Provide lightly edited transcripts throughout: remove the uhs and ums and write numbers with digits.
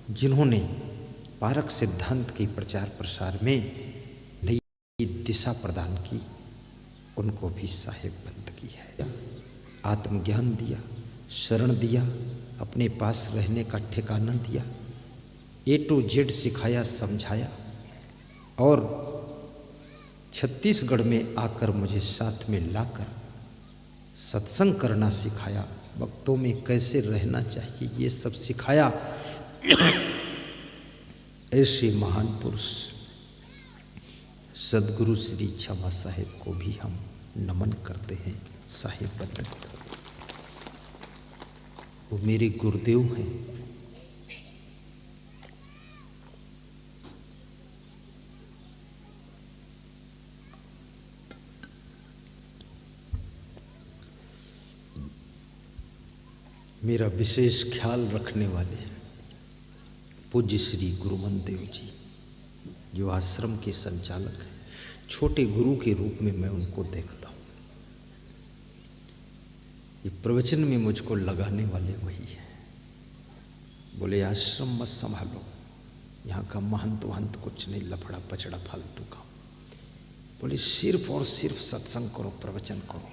जिन्होंने पारक सिद्धांत के प्रचार प्रसार में नई दिशा प्रदान की, उनको भी साहिब बंदगी है। आत्मज्ञान दिया, शरण दिया, अपने पास रहने का ठिकाना दिया, A to Z सिखाया, समझाया और छत्तीसगढ़ में आकर मुझे साथ में लाकर सत्संग करना सिखाया, भक्तों में कैसे रहना चाहिए ये सब सिखाया। ऐसे महान पुरुष सदगुरु श्री क्षमा साहिब को भी हम नमन करते हैं। साहिब बंदगी, वो मेरे गुरुदेव हैं। मेरा विशेष ख्याल रखने वाले पूज्य श्री गुरुमन देव जी, जो आश्रम के संचालक हैं, छोटे गुरु के रूप में मैं उनको देखता हूँ। ये प्रवचन में मुझको लगाने वाले वही है। बोले आश्रम मत संभालो, यहाँ का महंत वहंत कुछ नहीं, लफड़ा पचड़ा फालतू का। बोले सिर्फ और सिर्फ सत्संग करो, प्रवचन करो,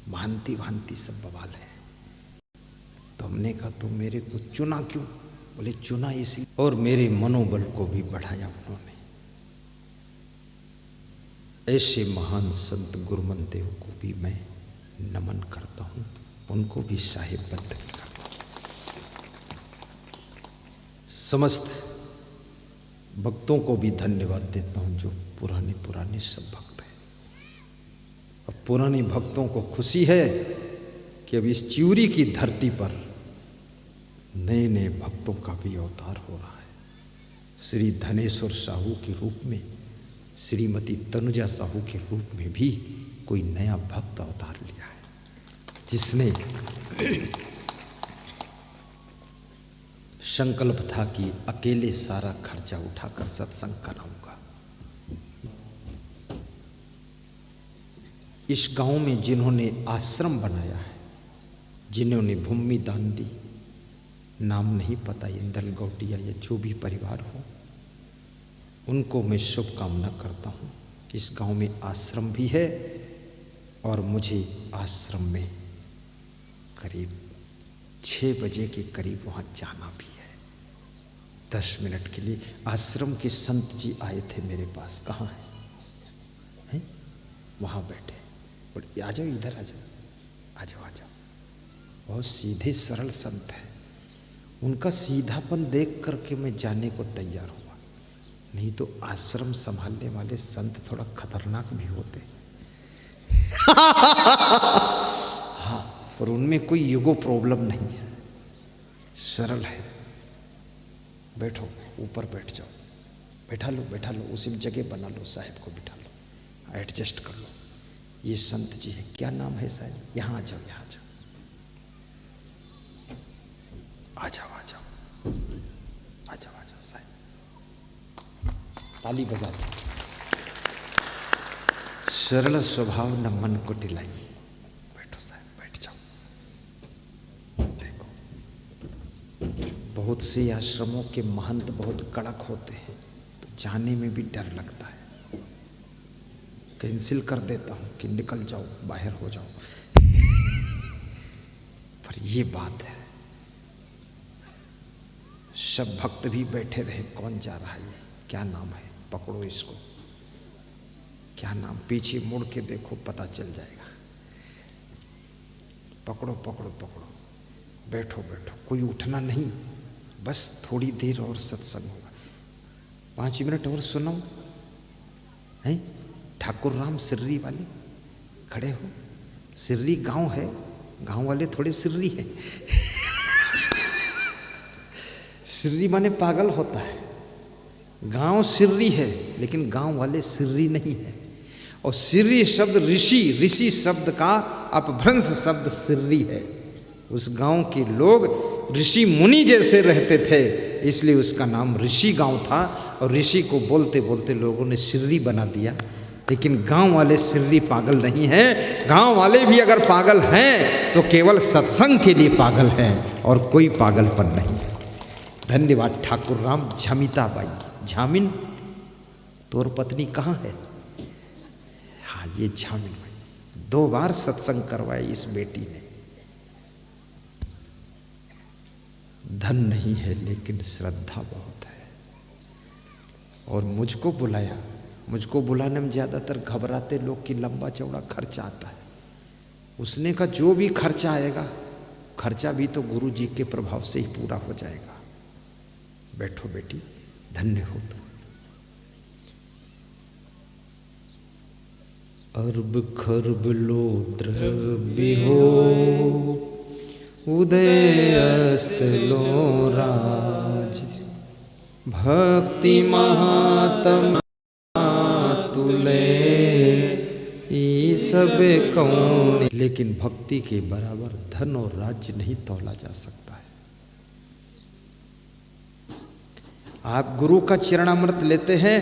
महंती वहंती सब बवाल है। तो हमने कहा तो मेरे को चुना क्यों? बोले चुना इसलिए, और मेरे मनोबल को भी बढ़ाया उन्होंने। ऐसे महान संत गुरुमन देव को भी मैं नमन करता हूँ, उनको भी साहिब बंदगी करता हूँ। समस्त भक्तों को भी धन्यवाद देता हूँ जो पुराने पुराने सब भक्त हैं। अब पुराने भक्तों को खुशी है कि अब इस चिउरी की धरती पर नए नए भक्तों का भी अवतार हो रहा है। श्री धनेश्वर साहू के रूप में, श्रीमती तनुजा साहू के रूप में भी कोई नया भक्त अवतार लिया है, जिसने संकल्प था कि अकेले सारा खर्चा उठाकर सत्संग कराऊंगा। इस गांव में जिन्होंने आश्रम बनाया है, जिन्होंने भूमि दान दी, नाम नहीं पता, इंदल गौटिया या जो भी परिवार हो, उनको मैं शुभकामना करता हूँ। इस गांव में आश्रम भी है और मुझे आश्रम में करीब 6 बजे के करीब वहाँ जाना भी है, 10 मिनट के लिए। आश्रम के संत जी आए थे मेरे पास, कहाँ हैं? वहाँ बैठे, बोले आ जाओ, इधर आ जाओ, आ जाओ, आ जाओ। बहुत सीधे सरल संत है, उनका सीधापन देख करके मैं जाने को तैयार हुआ। नहीं तो आश्रम संभालने वाले संत थोड़ा खतरनाक भी होते। हाँ, पर उनमें कोई ईगो प्रॉब्लम नहीं है, सरल है। बैठो, ऊपर बैठ जाओ, बैठा लो, बैठा लो, उसी जगह बना लो, साहिब को बिठा लो, एडजस्ट कर लो। ये संत जी है, क्या नाम है साहिब? यहाँ आ जाओ, यहाँ आ जाओ, आ जाओ, आ जाओ, आ जाओ, आ जाओ साहब। ताली बजा दो। सरल स्वभाव न मन को टिलाई। बैठो साहब, बैठ जाओ। देखो, बहुत से आश्रमों के महंत बहुत कड़क होते हैं, तो जाने में भी डर लगता है। कैंसिल कर देता हूं कि निकल जाओ, बाहर हो जाओ। पर ये बात है, सब भक्त भी बैठे रहे, कौन जा रहा है, ये क्या नाम है, पकड़ो इसको, क्या नाम, पीछे मुड़ के देखो, पता चल जाएगा। पकड़ो, पकड़ो, पकड़ो, बैठो, बैठो, कोई उठना नहीं, बस थोड़ी देर और सत्संग होगा, 5 मिनट और सुनो। हैं ठाकुर राम सिर्री वाले खड़े हो, सिर्री गांव है, गांव वाले थोड़े सिर्री हैं। सिर्री माने पागल होता है, गांव सिर्री है लेकिन गांव वाले सिर्री नहीं है। और सिर्री शब्द ऋषि, ऋषि शब्द का अपभ्रंश शब्द सिर्री है। उस गांव के लोग ऋषि मुनि जैसे रहते थे, इसलिए उसका नाम ऋषि गांव था। और ऋषि को बोलते बोलते लोगों ने सिर्री बना दिया। लेकिन गांव वाले सिर्री पागल नहीं हैं। गांव वाले भी अगर पागल हैं तो केवल सत्संग के लिए पागल हैं और कोई पागलपन नहीं है। धन्यवाद ठाकुर राम झमिता बाई। झामिन तोर पत्नी कहाँ है? हाँ ये झामिन बाई। 2 बार सत्संग करवाए इस बेटी ने। धन नहीं है लेकिन श्रद्धा बहुत है। और मुझको बुलाया। मुझको बुलाने में ज़्यादातर घबराते लोग कि लंबा चौड़ा खर्चा आता है। उसने कहा जो भी खर्चा आएगा, खर्चा भी तो गुरु जी के प्रभाव से ही पूरा हो जाएगा। बैठो बेटी, धन्य हो तुम। अर्ब खर्ब लो द्रव्य हो, उदय अस्त लो राज, भक्ति महात्मा तुले ई सब कौन। लेकिन भक्ति के बराबर धन और राज्य नहीं तौला जा सकता है। आप गुरु का चरणामृत लेते हैं,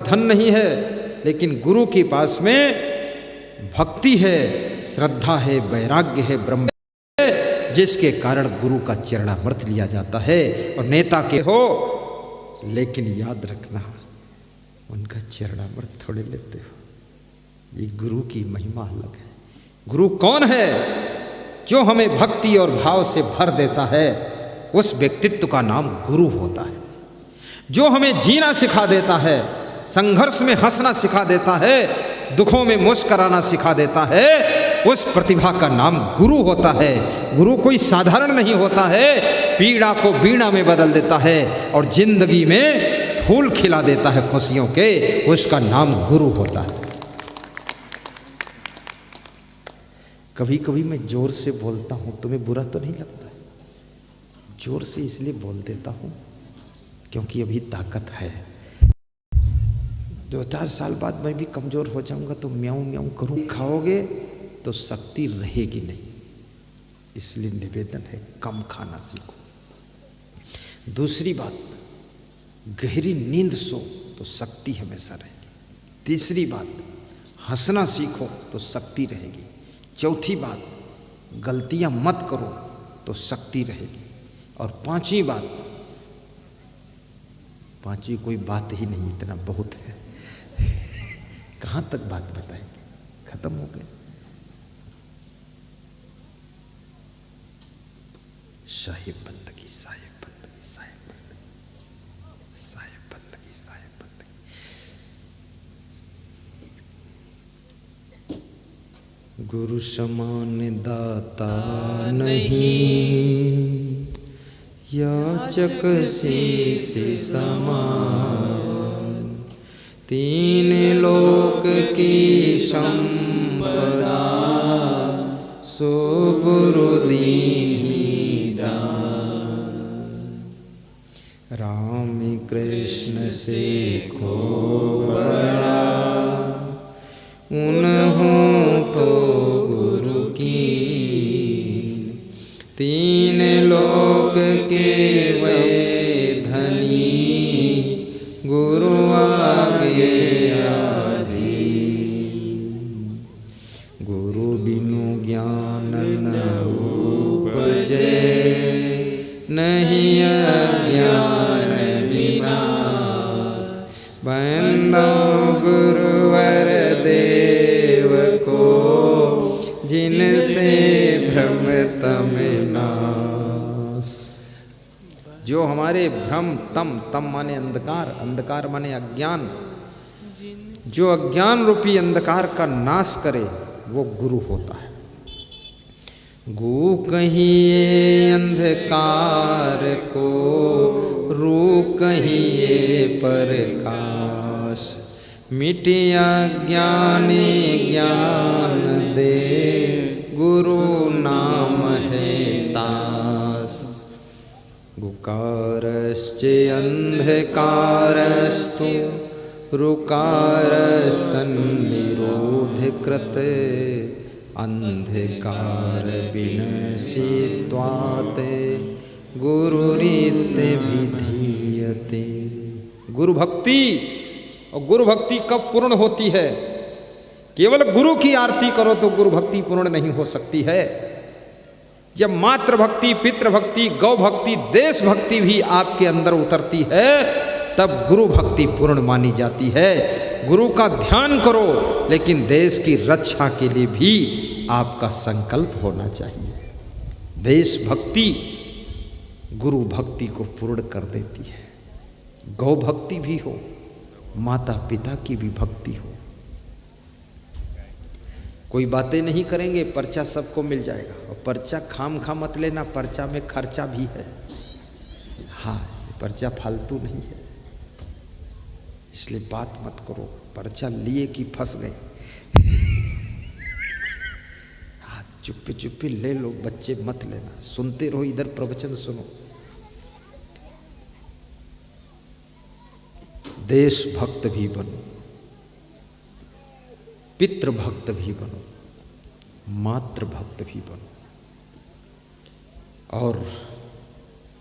धन नहीं है, लेकिन गुरु के पास में भक्ति है, श्रद्धा है, वैराग्य है, ब्रह्म है, जिसके कारण गुरु का चरणामृत लिया जाता है। और नेता के हो, लेकिन याद रखना उनका चरणामृत थोड़े लेते हो। ये गुरु की महिमा अलग है। गुरु कौन है? जो हमें भक्ति और भाव से भर देता है, उस व्यक्तित्व का नाम गुरु होता है। जो हमें जीना सिखा देता है, संघर्ष में हंसना सिखा देता है, दुखों में मुस्कुराना सिखा देता है, उस प्रतिभा का नाम गुरु होता है। गुरु कोई साधारण नहीं होता है। पीड़ा को बीड़ा में बदल देता है और जिंदगी में फूल खिला देता है खुशियों के, उसका नाम गुरु होता है। कभी कभी मैं जोर से बोलता हूं, तुम्हें बुरा तो नहीं लगता? जोर से इसलिए बोल देता हूं क्योंकि अभी ताकत है। 2-4 साल बाद मैं भी कमजोर हो जाऊंगा तो म्याऊं म्याऊं करूं, खाओगे तो शक्ति रहेगी नहीं। इसलिए निवेदन है, कम खाना सीखो। दूसरी बात, गहरी नींद सो तो शक्ति हमेशा रहेगी। तीसरी बात, हंसना सीखो तो शक्ति रहेगी। चौथी बात, गलतियां मत करो तो शक्ति रहेगी। और पांचवी बात, पांचवी कोई बात ही नहीं, इतना बहुत है। कहां तक बात बताएंगे, खत्म हो गए। साहिब बंदगी, साहिब बंदगी, साहिब बंदगी, साहिब बंदगी, साहिब बंदगी। गुरु समान दाता नहीं, याचक शीश समान। 3 लोक की संपदा, सो गुरु दीनी दान। राम कृष्ण से को बड़ा, उन्हों तो गुरु की। 3 लोक के वे धनी, गुरु आगे आधीन। गुरु बिनु ज्ञान न उपजे, नहीं अज्ञान विनाश। बंदो गुरुवर देव को, जिनसे भ्रम तम नाश। जो हमारे भ्रम, तम माने अंधकार, अंधकार माने अज्ञान, जो अज्ञान रूपी अंधकार का नाश करे वो गुरु होता है। गु कहिए अंधकार को, रू कहिए प्रकाश। मिटिया ज्ञानी ज्ञान दे, गुरु नाम है तास। गुकारश्च अंधकारस्तु, रुकारस्तन्निरोध कृते। अंधकार विनशित्वाते, गुरुरीते विधीयते। गुरु भक्ति, और गुरु भक्ति कब पूर्ण होती है? केवल गुरु की आरती करो तो गुरु भक्ति पूर्ण नहीं हो सकती है। जब मातृभक्ति, पितृभक्ति, गौ भक्ति, देशभक्ति भी आपके अंदर उतरती है, तब गुरु भक्ति पूर्ण मानी जाती है। गुरु का ध्यान करो, लेकिन देश की रक्षा के लिए भी आपका संकल्प होना चाहिए। देशभक्ति गुरु भक्ति को पूर्ण कर देती है। गौ भक्ति भी हो, माता पिता की भी भक्ति हो। कोई बातें नहीं करेंगे, पर्चा सबको मिल जाएगा। और पर्चा खाम खा मत लेना, पर्चा में खर्चा भी है। हाँ, पर्चा फालतू नहीं है, इसलिए बात मत करो पर्चा लिए कि फंस गए। हाँ, चुप्पी चुप्पी ले लो, बच्चे मत लेना, सुनते रहो, इधर प्रवचन सुनो। देशभक्त भी बनो, पितृभक्त भी बनो, मातृभक्त भी बनो, और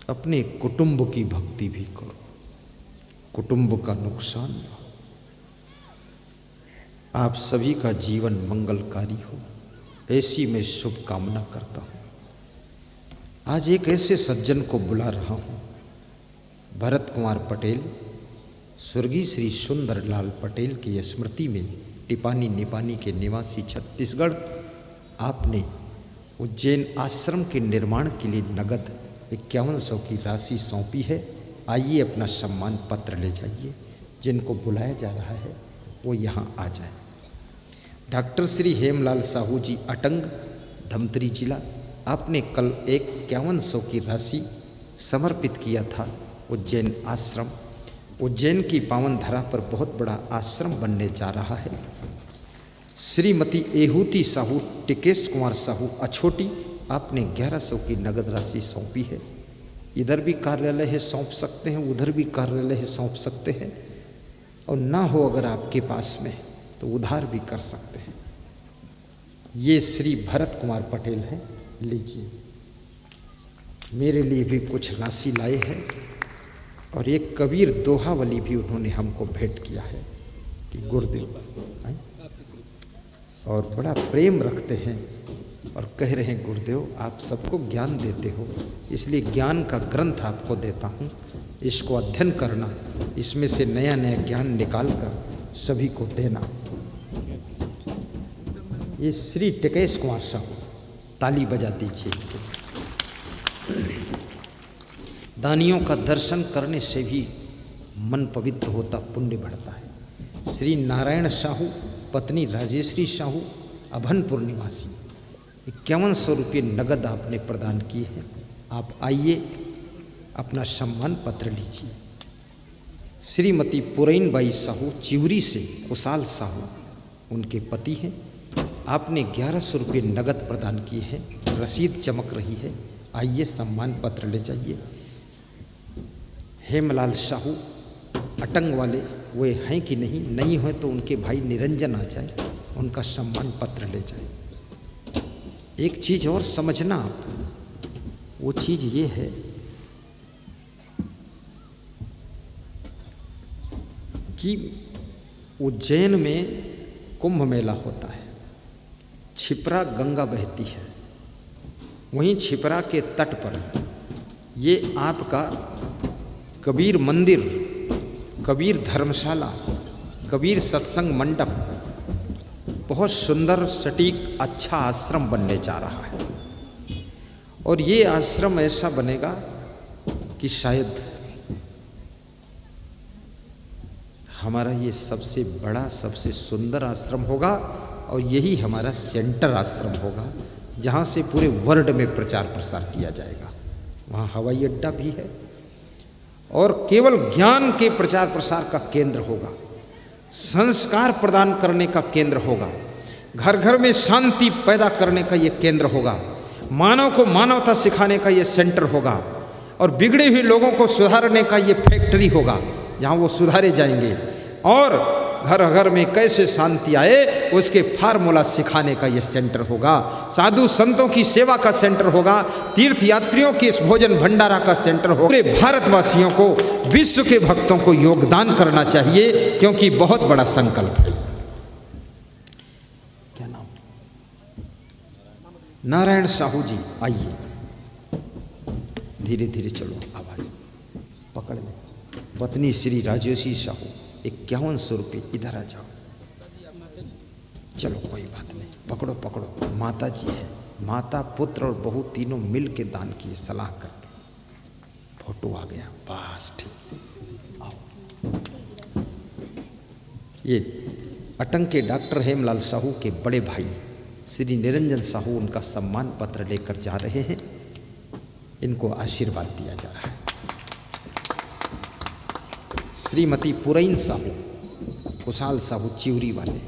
अपने कुटुंब की भक्ति भी करो। कुटुंब का नुकसान न हो। आप सभी का जीवन मंगलकारी हो, ऐसी मैं शुभकामना करता हूँ। आज एक ऐसे सज्जन को बुला रहा हूँ, भरत कुमार पटेल, स्वर्गीय श्री सुंदर लाल पटेल की स्मृति में टिपानी निपानी के निवासी छत्तीसगढ़, आपने उज्जैन आश्रम के निर्माण के लिए नगद 5100 की राशि सौंपी है। आइए अपना सम्मान पत्र ले जाइए। जिनको बुलाया जा रहा है वो यहाँ आ जाए। डॉक्टर श्री हेमलाल साहू जी, अटंग, धमतरी जिला, आपने कल 5100 की राशि समर्पित किया था उज्जैन आश्रम। उज्जैन की पावन धरा पर बहुत बड़ा आश्रम बनने जा रहा है। श्रीमती एहूती साहू, टिकेश कुमार साहू, अछोटी, आपने 1100 की नगद राशि सौंपी है। इधर भी कार्यालय है, सौंप सकते हैं, उधर भी कार्यालय है, सौंप सकते हैं, और ना हो अगर आपके पास में तो उधार भी कर सकते हैं। ये श्री भरत कुमार पटेल हैं, लीजिए। मेरे लिए भी कुछ राशि लाए हैं, और एक कबीर दोहावली भी उन्होंने हमको भेंट किया है कि गुरुदेव, और बड़ा प्रेम रखते हैं और कह रहे हैं गुरुदेव आप सबको ज्ञान देते हो, इसलिए ज्ञान का ग्रंथ आपको देता हूँ, इसको अध्ययन करना, इसमें से नया नया ज्ञान निकाल कर सभी को देना। ये श्री टिकेश कुमार साहू, ताली बजा दीजिए इनके। दानियों का दर्शन करने से भी मन पवित्र होता, पुण्य बढ़ता है। श्री नारायण साहू, पत्नी राजेश्वरी साहू, अभनपुर निवासी, 5100 रुपये नगद आपने प्रदान किए हैं। आप आइए, अपना सम्मान पत्र लीजिए। श्रीमती पुरैन बाई साहू, चिवरी से, कुशाल साहू, उनके पति हैं, आपने 1100 रुपये नगद प्रदान किए हैं। रसीद चमक रही है, आइए सम्मान पत्र ले जाइए। हेमलाल साहू, अटंग वाले, वे हैं कि नहीं हो तो उनके भाई निरंजन आ जाए, उनका सम्मान पत्र ले जाए। एक चीज़ और समझना आप, वो चीज़ ये है कि उज्जैन में कुंभ मेला होता है, छिपरा गंगा बहती है, वहीं छिपरा के तट पर ये आपका कबीर मंदिर, कबीर धर्मशाला, कबीर सत्संग मंडप, बहुत सुंदर सटीक अच्छा आश्रम बनने जा रहा है। और ये आश्रम ऐसा बनेगा कि शायद हमारा ये सबसे बड़ा, सबसे सुंदर आश्रम होगा, और यही हमारा सेंटर आश्रम होगा, जहाँ से पूरे वर्ल्ड में प्रचार प्रसार किया जाएगा। वहाँ हवाई अड्डा भी है, और केवल ज्ञान के प्रचार प्रसार का केंद्र होगा, संस्कार प्रदान करने का केंद्र होगा, घर घर में शांति पैदा करने का ये केंद्र होगा, मानव को मानवता सिखाने का ये सेंटर होगा, और बिगड़े हुए लोगों को सुधारने का ये फैक्ट्री होगा, जहाँ वो सुधारे जाएंगे, और घर घर में कैसे शांति आए उसके फार्मूला सिखाने का ये सेंटर होगा, साधु संतों की सेवा का सेंटर होगा, तीर्थ यात्रियों के भोजन भंडारा का सेंटर होगा। पूरे भारतवासियों को, विश्व के भक्तों को योगदान करना चाहिए, क्योंकि बहुत बड़ा संकल्प है। क्या नाम? नारायण साहू जी, आइए। धीरे धीरे चलो, आवाज पकड़ ले। पत्नी श्री राजेशी साहू 5100 रुपये, इधर आ जाओ। चलो कोई बात नहीं, पकड़ो पकड़ो। माता जी है, माता पुत्र और बहू तीनों मिल के दान किए सलाह करके। फोटो आ गया, बस ठीक। आओ। ये अटंग के डॉक्टर हेमलाल साहू के बड़े भाई श्री निरंजन साहू उनका सम्मान पत्र लेकर जा रहे हैं। इनको आशीर्वाद दिया जा रहा है। श्रीमती पुरैन साहू, कुशाल साहू चिवरी वाले,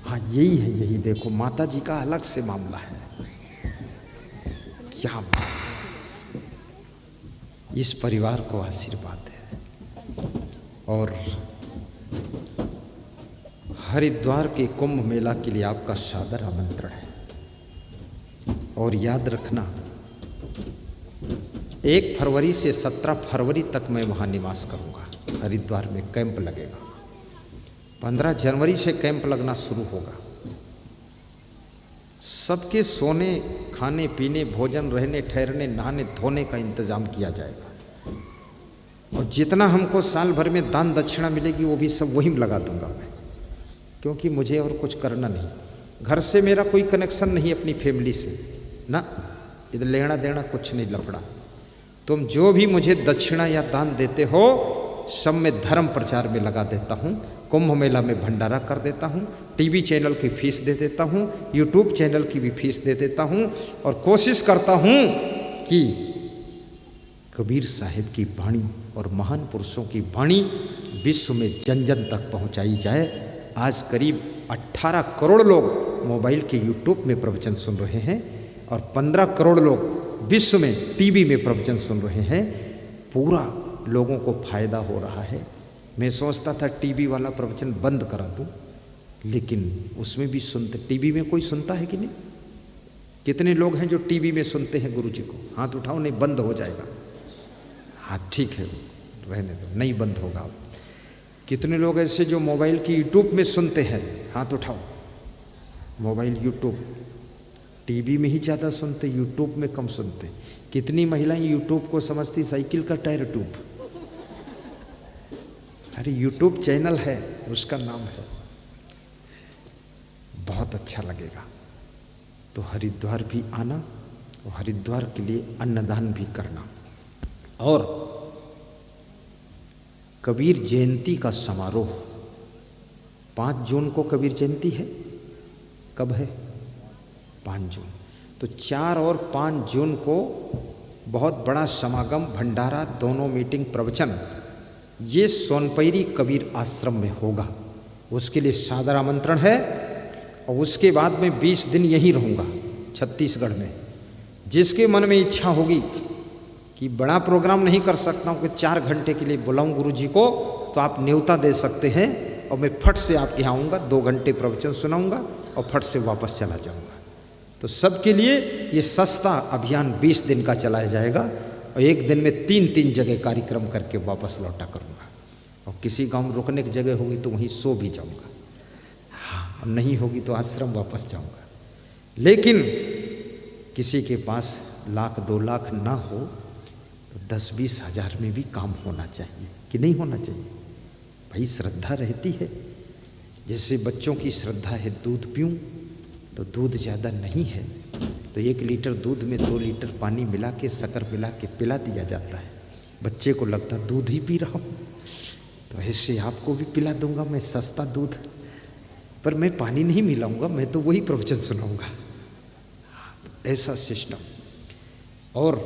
हाँ यही है, यही देखो माता जी का अलग से मामला है। क्या इस परिवार को आशीर्वाद है। और हरिद्वार के कुंभ मेला के लिए आपका सादर आमंत्रण है। और याद रखना 1 फरवरी से 17 फरवरी तक मैं वहाँ निवास करूँगा। हरिद्वार में कैंप लगेगा। 15 जनवरी से कैंप लगना शुरू होगा। सबके सोने, खाने पीने, भोजन, रहने, ठहरने, नहाने, धोने का इंतजाम किया जाएगा। और जितना हमको साल भर में दान दक्षिणा मिलेगी वो भी सब वहीं लगा दूंगा मैं, क्योंकि मुझे और कुछ करना नहीं। घर से मेरा कोई कनेक्शन नहीं, अपनी फैमिली से ना, इधर लेना देना कुछ नहीं, लफड़ा। तुम जो भी मुझे दक्षिणा या दान देते हो सब मैं धर्म प्रचार में लगा देता हूँ। कुंभ मेला में भंडारा कर देता हूँ, टीवी चैनल की फीस दे देता हूँ, यूट्यूब चैनल की भी फीस दे देता हूँ। और कोशिश करता हूँ कि कबीर साहिब की वाणी और महान पुरुषों की वाणी विश्व में जन जन तक पहुँचाई जाए। आज करीब 18 करोड़ लोग मोबाइल के यूट्यूब में प्रवचन सुन रहे हैं और 15 करोड़ लोग विश्व में टीवी में प्रवचन सुन रहे हैं। पूरा लोगों को फायदा हो रहा है। मैं सोचता था टीवी वाला प्रवचन बंद करा दूं, लेकिन उसमें भी सुनते। टीवी में कोई सुनता है कि नहीं? कितने लोग हैं जो टीवी में सुनते हैं गुरु जी को? हाथ उठाओ। नहीं, बंद हो जाएगा। हाँ ठीक है, रहने दो, नहीं बंद होगा अब। कितने लोग ऐसे जो मोबाइल की यूट्यूब में सुनते हैं? हाथ उठाओ। मोबाइल यूट्यूब, टीवी में ही ज़्यादा सुनते, यूट्यूब में कम सुनते। कितनी महिलाएं यूट्यूब को समझती साइकिल का टायर ट्यूब। अरे यूट्यूब चैनल है, उसका नाम है। बहुत अच्छा लगेगा। तो हरिद्वार भी आना और हरिद्वार के लिए अन्नदान भी करना। और कबीर जयंती का समारोह 5 जून को कबीर जयंती है। कब है? 5 जून। तो 4 और 5 जून को बहुत बड़ा समागम, भंडारा, दोनों मीटिंग, प्रवचन, ये सोनपैरी कबीर आश्रम में होगा। उसके लिए सादर आमंत्रण है। और उसके बाद मैं 20 दिन यहीं रहूँगा छत्तीसगढ़ में। जिसके मन में इच्छा होगी कि बड़ा प्रोग्राम नहीं कर सकता हूँ कि 4 घंटे के लिए बुलाऊं गुरु जी को, तो आप न्योता दे सकते हैं और मैं फट से आपके यहाँ आऊँगा, 2 घंटे प्रवचन सुनाऊँगा और फट से वापस चला जाऊँगा। तो सबके लिए ये सस्ता अभियान 20 दिन का चलाया जाएगा और एक दिन में 3-3 जगह कार्यक्रम करके वापस लौटा करूँगा। और किसी गाँव में रुकने की जगह होगी तो वहीं सो भी जाऊँगा। हाँ, और नहीं होगी तो आश्रम वापस जाऊँगा। लेकिन किसी के पास 1 लाख 2 लाख ना हो तो 10-20 हज़ार में भी काम होना चाहिए कि नहीं होना चाहिए? भाई श्रद्धा रहती है। जैसे बच्चों की श्रद्धा है, दूध पीऊँ तो दूध ज़्यादा नहीं है तो 1 लीटर दूध में 2 लीटर पानी मिला के, शक्कर मिला के पिला दिया जाता है। बच्चे को लगता दूध ही पी रहा हूँ, तो ऐसे आपको भी पिला दूंगा मैं सस्ता दूध, पर मैं पानी नहीं मिलाऊंगा, मैं तो वही प्रवचन सुनाऊंगा। ऐसा सिस्टम। और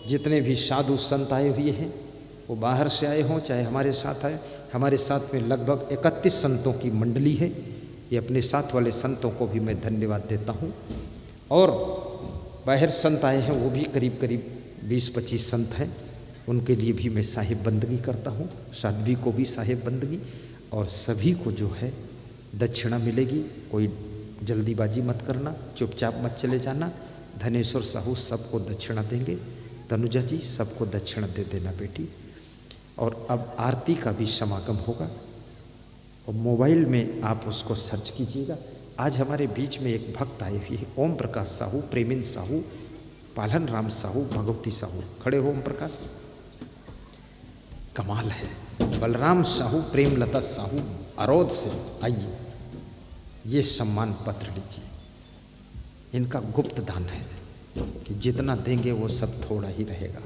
जितने भी साधु संत आए हुए हैं वो बाहर से आए हों चाहे हमारे साथ आए, हमारे साथ में लगभग 31 संतों की मंडली है। ये अपने साथ वाले संतों को भी मैं धन्यवाद देता हूँ। और बाहर संत आए हैं वो भी करीब करीब 20-25 संत हैं, उनके लिए भी मैं साहिब बंदगी करता हूँ। साध्वी को भी साहिब बंदगी। और सभी को जो है दक्षिणा मिलेगी। कोई जल्दीबाजी मत करना, चुपचाप मत चले जाना। धनेश्वर साहू सबको दक्षिणा देंगे। तनुजा जी सबको दक्षिणा दे देना बेटी। और अब आरती का भी समागम होगा और मोबाइल में आप उसको सर्च कीजिएगा। आज हमारे बीच में एक भक्त आए हुए हैं, ओम प्रकाश साहू, प्रेमिन साहू, पालन राम साहू, भगवती साहू, खड़े हो ओम प्रकाश। कमाल है। बलराम साहू, प्रेमलता साहू अरोध से, आइए ये सम्मान पत्र लीजिए। इनका गुप्त दान है कि जितना देंगे वो सब थोड़ा ही रहेगा।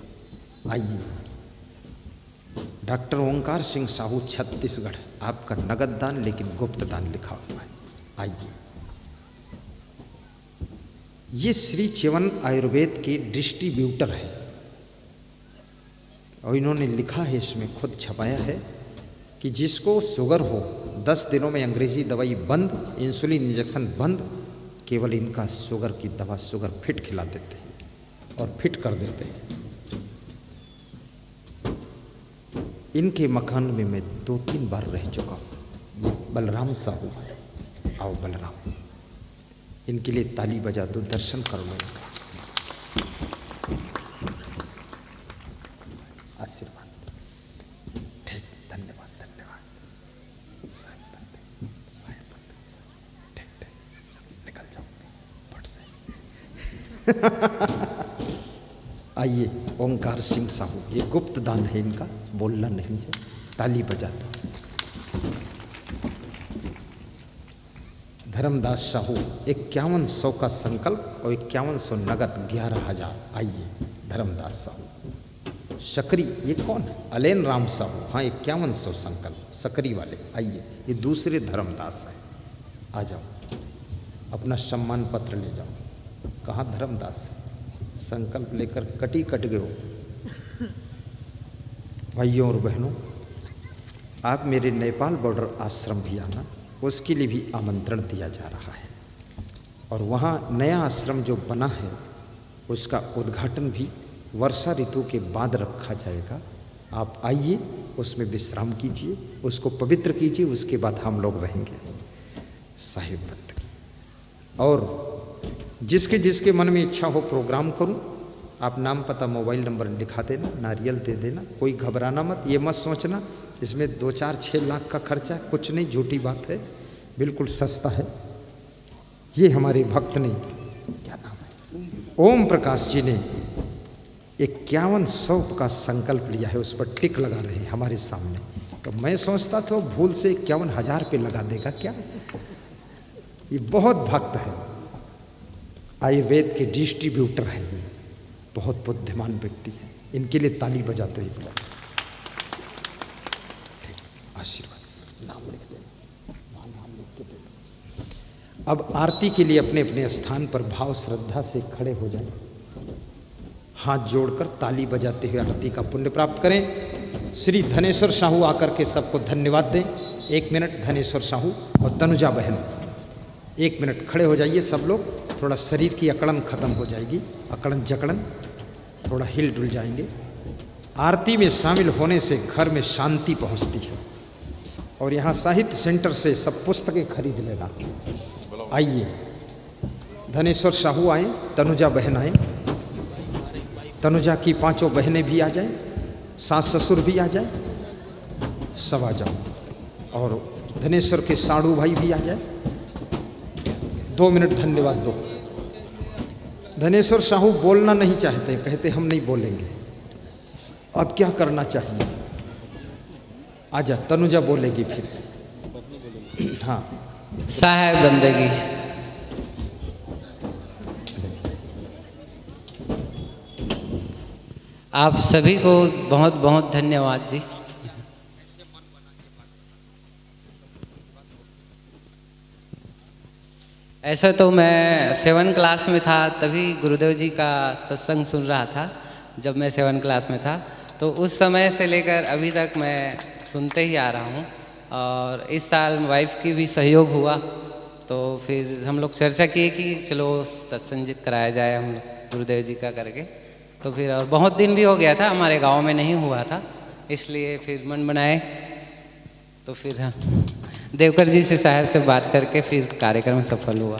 आइए। डॉक्टर ओंकार सिंह साहू, छत्तीसगढ़, आपका नगद दान लेकिन गुप्त दान लिखा हुआ है। आइए। ये श्री च्यवन आयुर्वेद के डिस्ट्रीब्यूटर है और इन्होंने लिखा है, इसमें खुद छपाया है कि जिसको शुगर हो 10 दिनों में अंग्रेजी दवाई बंद, इंसुलिन इंजेक्शन बंद, केवल इनका शुगर की दवा शुगर फिट खिला देते हैं और फिट कर देते हैं। इनके मकान में मैं 2-3 बार रह चुका हूँ। ये बलराम साहू है। आओ बलराम, इनके लिए ताली बजा दो, दर्शन करो इनका। आशीर्वाद। ठीक, धन्यवाद धन्यवाद। ठीक ठीक, निकल जाओ फट से। आइए। ओंकार सिंह साहू, ये गुप्त दान है इनका, बोलना नहीं है। ताली बजा दो। धर्मदास साहू, 5100 का संकल्प और 5100 नगद, 11,000। आइए धर्मदास साहू। सकरी, ये कौन है? अलेन राम साहू, हाँ 5100 संकल्प, सकरी वाले। आइए, ये दूसरे धर्मदास है। आ जाओ, अपना सम्मान पत्र ले जाओ। कहाँ धर्मदास है? संकल्प लेकर कटी कट गए हो। भाइयों और बहनों, आप मेरे नेपाल बॉर्डर आश्रम भी आना, उसके लिए भी आमंत्रण दिया जा रहा है। और वहाँ नया आश्रम जो बना है उसका उद्घाटन भी वर्षा ऋतु के बाद रखा जाएगा। आप आइए, उसमें विश्राम कीजिए, उसको पवित्र कीजिए, उसके बाद हम लोग रहेंगे साहिब बंदगी। और जिसके जिसके मन में इच्छा हो प्रोग्राम करूं, आप नाम पता मोबाइल नंबर लिखा देना, नारियल दे देना। कोई घबराना मत, ये मत सोचना इसमें 2-4-6 लाख का खर्चा, कुछ नहीं, झूठी बात है, बिल्कुल सस्ता है। ये हमारे भक्त ने, क्या नाम है, ओम प्रकाश जी ने 5100 का संकल्प लिया है, उस पर टिक लगा रहे हैं हमारे सामने। तो मैं सोचता था भूल से 51,000 पे लगा देगा क्या। ये बहुत भक्त है, आयुर्वेद के डिस्ट्रीब्यूटर हैं, ये बहुत बुद्धिमान व्यक्ति हैं। इनके लिए ताली बजाते ही बुला। आशीर्वाद, नाम लिख देना, नाम लिख के दे दो। अब आरती के लिए अपने अपने स्थान पर भाव श्रद्धा से खड़े हो जाएं, हाथ जोड़कर ताली बजाते हुए आरती का पुण्य प्राप्त करें। श्री धनेश्वर साहू आकर के सबको धन्यवाद दें। 1 मिनट, धनेश्वर साहू और तनुजा बहन 1 मिनट खड़े हो जाइए सब लोग। थोड़ा शरीर की अकड़न खत्म हो जाएगी, अकड़न जकड़न, थोड़ा हिल डुल जाएंगे। आरती में शामिल होने से घर में शांति पहुंचती है। और यहाँ साहित्य सेंटर से सब पुस्तकें खरीद लेना। आइए, धनेश्वर साहू आए, तनुजा बहन आए, तनुजा की 5 बहनें भी आ जाएं, सास ससुर भी आ जाए, सब आ जाओ। और धनेश्वर के साड़ू भाई भी आ जाए। 2 मिनट धन्यवाद दो। धनेश्वर साहू बोलना नहीं चाहते, कहते हम नहीं बोलेंगे। अब क्या करना चाहिए? आजा, तनुजा बोलेगी फिर। हाँ, साहेब बंदगी। आप सभी को बहुत बहुत धन्यवाद जी। ऐसा तो मैं 7 क्लास में था, तभी गुरुदेव जी का सत्संग सुन रहा था जब मैं 7 क्लास में था। तो उस समय से लेकर अभी तक मैं सुनते ही आ रहा हूँ। और इस साल वाइफ की भी सहयोग हुआ, तो फिर हम लोग चर्चा किए कि चलो सत्संग कराया जाए हम गुरुदेव जी का करके। तो फिर और बहुत दिन भी हो गया था, हमारे गांव में नहीं हुआ था, इसलिए फिर मन बनाए। तो फिर हाँ, देवकर जी से साहब से बात करके फिर कार्यक्रम सफल हुआ।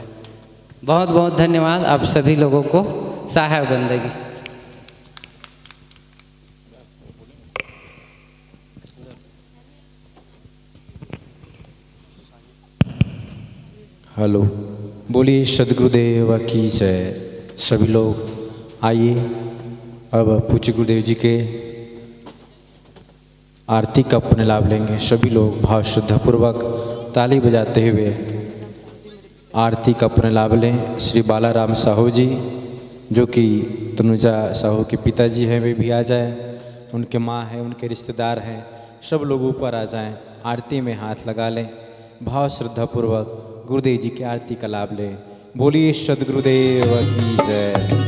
बहुत बहुत धन्यवाद आप सभी लोगों को। साहब बंदगी। हेलो, बोलिए सद्गुरुदेव की जय। सभी लोग आइए अब पूज्य गुरुदेव जी के आरती का पुण्य लाभ लेंगे। सभी लोग भाव श्रद्धापूर्वक ताली बजाते हुए आरती का पुण्य लाभ लें। श्री बालाराम साहू जी जो कि तनुजा साहू के पिताजी हैं, वे भी आ जाए। उनके माँ हैं, उनके रिश्तेदार हैं, सब लोग ऊपर आ जाएं, आरती में हाथ लगा लें। भाव श्रद्धापूर्वक गुरुदेव जी की आरती का लाभ लें। बोलिए सद्गुरुदेव की जय।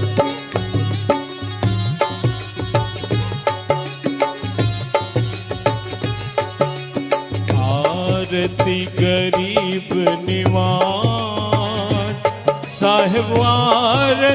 आरती गरीब निवाज साहिब आरती